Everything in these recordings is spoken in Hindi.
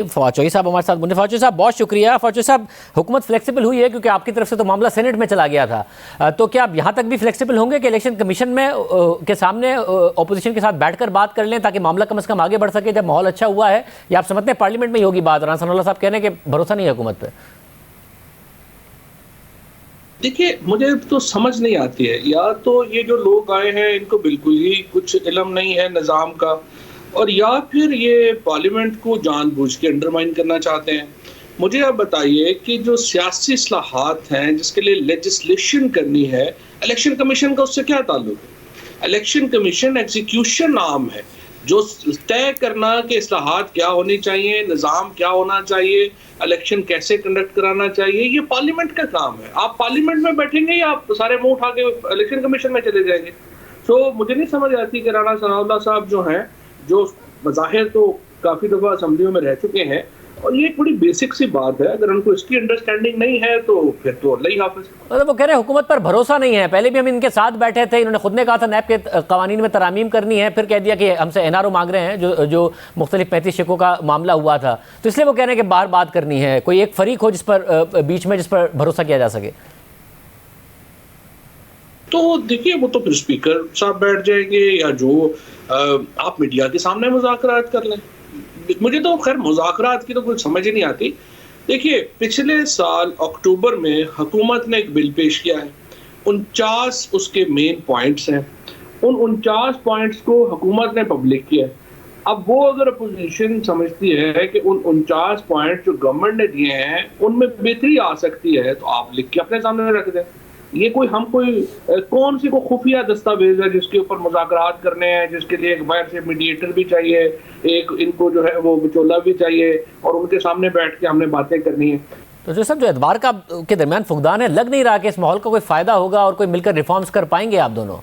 फौजी साहब हमारे साथ मुन्ने फौजी साहब, बहुत शुक्रिया। फौजी साहब, हुकूमत फ्लेक्सिबल हुई है क्योंकि आपकी तरफ से तो मामला सेनेट में चला गया था, तो क्या आप यहाँ तक भी फ्लेक्सिबल होंगे कि इलेक्शन कमीशन में के सामने ऑपोजिशन के साथ बैठकर बात कर लें ताकि मामला कम से कम आगे बढ़ सके जब माहौल अच्छा हुआ है? या आप समझते हैं पार्लियामेंट में ही होगी बात? राना सनाउल्लाह साहब कह रहे हैं कि भरोसा नहीं है हुकूमत पर। देखिए, मुझे तो समझ नहीं आती है, या तो ये जो लोग आए हैं इनको बिल्कुल ही कुछ इल्म नहीं है निज़ाम का, और या फिर ये पार्लियामेंट को जानबूझ के अंडरमाइन करना चाहते हैं। मुझे आप बताइए कि जो सियासी इस्लाहात हैं जिसके लिए लेजिस्लेशन करनी है, इलेक्शन कमीशन का उससे क्या ताल्लुक है? इलेक्शन कमीशन एग्जीक्यूशन आर्म है जो तय करना कि इस्लाहात क्या होनी चाहिए, निज़ाम क्या होना चाहिए, इलेक्शन कैसे कंडक्ट कराना चाहिए, ये पार्लियामेंट का काम है। आप पार्लियामेंट में बैठेंगे या आप सारे मुंह उठा के इलेक्शन कमीशन में चले जाएंगे? तो मुझे नहीं समझ आती कि राना सनाउल्लाह साहब जो हैं, जो बज़ाहिर तो काफ़ी दफ़ा असेंबलियों में रह चुके हैं, और ये एक बड़ी बेसिक सी बात है, अगर उनको इसकी अंडरस्टैंडिंग नहीं है तो फिर तो अल्लाह ही हाफ़िज़। मतलब वो कह रहे हैं हुकूमत पर भरोसा नहीं है। पहले भी हम इनके साथ बैठे थे, इन्होंने खुद ने कहा था नैब के कवानीन में तरामीम करनी है, फिर कह दिया कि हमसे एनआरओ मांग रहे हैं जो मुख्तलिफ 35 शिकों का मामला हुआ था, तो इसलिए वो कह रहे हैं कि बाहर बात करनी है, कोई एक फरीक हो जिस पर बीच में जिस पर भरोसा किया जा सके। तो देखिए, वो तो फिर स्पीकर साहब बैठ जाएंगे, या जो आप मीडिया के सामने मुज़ाकरात कर लें। मुझे तो खैर मुज़ाकरात की तो कुछ समझ ही नहीं आती। देखिए, पिछले साल अक्टूबर में हुकूमत ने एक बिल पेश किया है, 49 उसके मेन पॉइंट्स हैं। उन 49 पॉइंट्स को हुकूमत ने पब्लिक किया है। अब वो अगर अपोजिशन समझती है कि उन 49 पॉइंट जो गवर्नमेंट ने दिए हैं उनमें बेहतरी आ सकती है, तो आप लिख के अपने सामने रख दें। ये कोई कौन सी को खुफिया दस्तावेज है जिसके ऊपर मुज़ाकरात करने हैं, जिसके लिए एक बाहर से मीडिएटर भी चाहिए, एक इनको जो है वो विचोला भी चाहिए, और उनके सामने बैठ के हमने बातें करनी है। तो जो सब जो एतबार का के दरमियान फुकदान है, लग नहीं रहा कि इस माहौल का कोई फ़ायदा होगा और कोई मिलकर रिफॉर्म्स कर पाएंगे आप दोनों।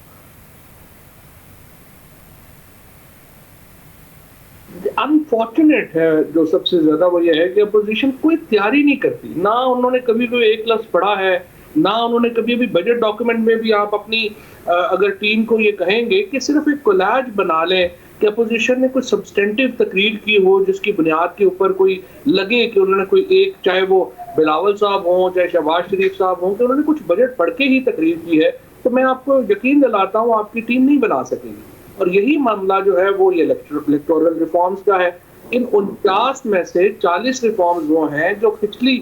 अनफॉर्चुनेट है जो सबसे ज्यादा वो ये है कि अपोजिशन कोई तैयारी नहीं करती। ना उन्होंने कभी कोई एक लफ्ज़ पढ़ा है, ना उन्होंने कभी भी बजट डॉक्यूमेंट में भी आप अपनी अगर टीम को ये कहेंगे कि सिर्फ एक कोलाज बना लें कि अपोजिशन ने कुछ सब्सटेंटिव तकरीर की हो जिसकी बुनियाद के ऊपर कोई लगे कि उन्होंने कोई एक, चाहे वो बिलावल साहब हों चाहे शहबाज शरीफ साहब हों, कि उन्होंने कुछ बजट पढ़ के ही तकरीर की है, तो मैं आपको यकीन दिलाता हूँ आपकी टीम नहीं बना सकेगी। और यही मामला जो है वो ये इलेक्टोरल रिफॉर्म्स का है। इन 49 में से 40 रिफॉर्म्स वो हैं जो पिछली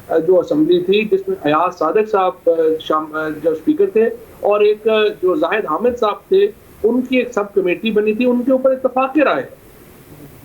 जो असेंबली थी जिसमें अयाज सादिक साहब जो स्पीकर थे, और एक जो जाहिद हामिद साहब थे, उनकी एक सब कमेटी बनी थी, उनके ऊपर इत्तफाक राय।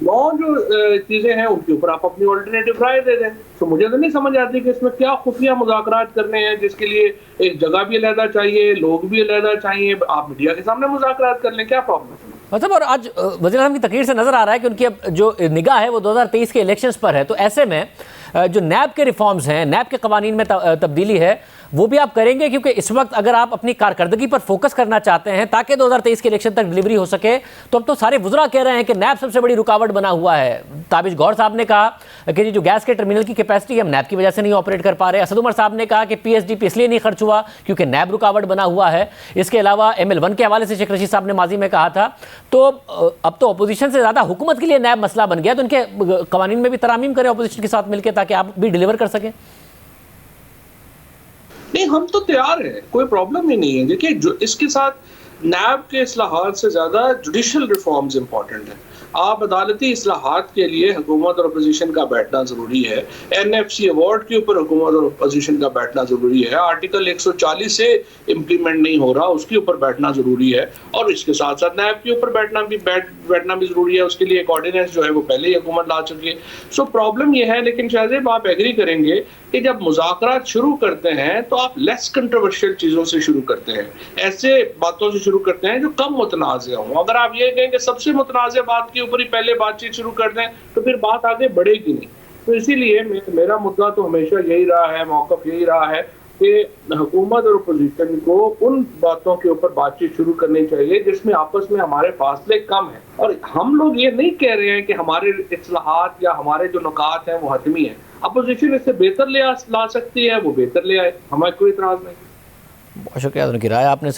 9 जो चीजें हैं उनके ऊपर आप अपनी ऑल्टरनेटिव राय दे दें। तो मुझे तो नहीं समझ आती कि इसमें क्या खुफिया मुज़ाकरात करने हैं जिसके लिए एक जगह भी अलहदा चाहिए, लोग भी अलहदा चाहिए, आप मीडिया के सामने मुज़ाकरात कर लें, क्या प्रॉब्लम है? मतलब और आज वज़ीर आज़म की तकरीर से नज़र आ रहा है कि उनकी अब जो निगाह है वो 2023 के इलेक्शंस पर है, तो ऐसे में जो नैब के रिफॉर्म्स हैं, नैब के कवानीन में तब्दीली है, वो भी आप करेंगे? क्योंकि इस वक्त अगर आप अपनी कारकर्दगी पर फोकस करना चाहते हैं ताकि 2023 के इलेक्शन तक डिलीवरी हो सके, तो अब तो सारे वुज़रा कह रहे हैं कि नैब सबसे बड़ी रुकावट बना हुआ है। ताबिश गौर साहब ने कहा कि जो गैस के टर्मिनल की कैपेसिटी है हम नैब की वजह से नहीं ऑपरेट कर पा रहे। असद उमर साहब ने कहा कि PSDP इसलिए नहीं खर्च हुआ क्योंकि नैब रुकावट बना हुआ है। इसके अलावा ML1 के हवाले से शेख रशीद साहब ने माजी में कहा था। तो अब तो अपोजिशन से ज़्यादा हुकूमत के लिए नैब मसला बन गया, तो उनके कवानीन में भी तरामीम करें अपोजिशन के साथ मिलकर ताकि आप भी डिलीवर कर सकें। नहीं, हम तो तैयार हैं, कोई प्रॉब्लम ही नहीं है। देखिए, जो इसके साथ नैब के इस्लाहात से ज़्यादा जुडिशल रिफॉर्म्स इंपॉर्टेंट हैं। आप अदालती इस्लाहात के लिए हुकूमत और अपोजिशन का बैठना ज़रूरी है। NFC अवार्ड के ऊपर हुकूमत और अपोजिशन का बैठना ज़रूरी है। आर्टिकल 140 से इम्प्लीमेंट नहीं हो रहा, उसके ऊपर बैठना ज़रूरी है। और इसके साथ साथ नैब के ऊपर बैठना भी ज़रूरी है। उसके लिए एक ऑर्डिनेंस जो है वो पहले ही हुकूमत ला चुकी है। सो प्रॉब्लम यह है, लेकिन शाहजेब आप एग्री करेंगे कि जब मुज़ाकरात शुरू करते हैं तो आप लेस कंट्रोवर्शियल चीज़ों से शुरू करते हैं, ऐसे बातों से शुरू करते हैं जो कम मुतनाज़ हों। अगर आप ये कहें कि सबसे मुतनाज़ बात के ऊपर ही पहले बातचीत शुरू कर दें तो फिर बात आगे बढ़ेगी नहीं। तो इसीलिए मेरा मुद्दा तो हमेशा यही रहा है, मौक़िफ़ यही रहा है कि हुकूमत और अपोजिशन को उन बातों के ऊपर बातचीत शुरू करनी चाहिए जिसमें आपस में हमारे फासले कम हैं। और हम लोग ये नहीं कह रहे हैं कि हमारे इस्लाहात या हमारे जो नुकात हैं वो हतमी हैं। अपोजिशन इससे बेहतर ला सकती है, वो बेहतर ले आए, हमें कोई इतराज़ नहीं। बहुत शुक्रिया, उनकी राय आपने